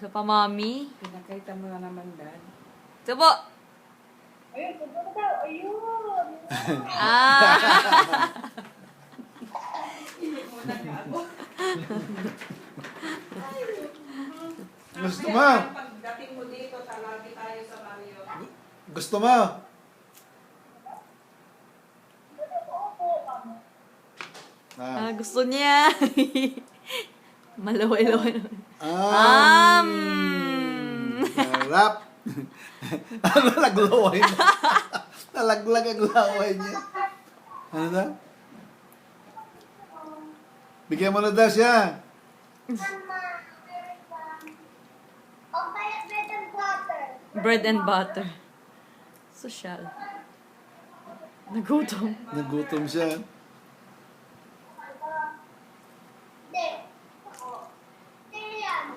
Sa pa, mami. Pinakita mo na naman, Dad. Subo! Ayun, punta na daw. Ayun. Ah! Gusto mo? Pagdating mo dito, talagi tayo sa Mario. Gusto mo? Ah. Gusto niya. Malaway-laway. Harap. Ano naglaway na? Nalaglag ang laway niya. Ano na? Bigyan mo na daw siya. Bread and butter. Social. Nagutom. Nagutom siya.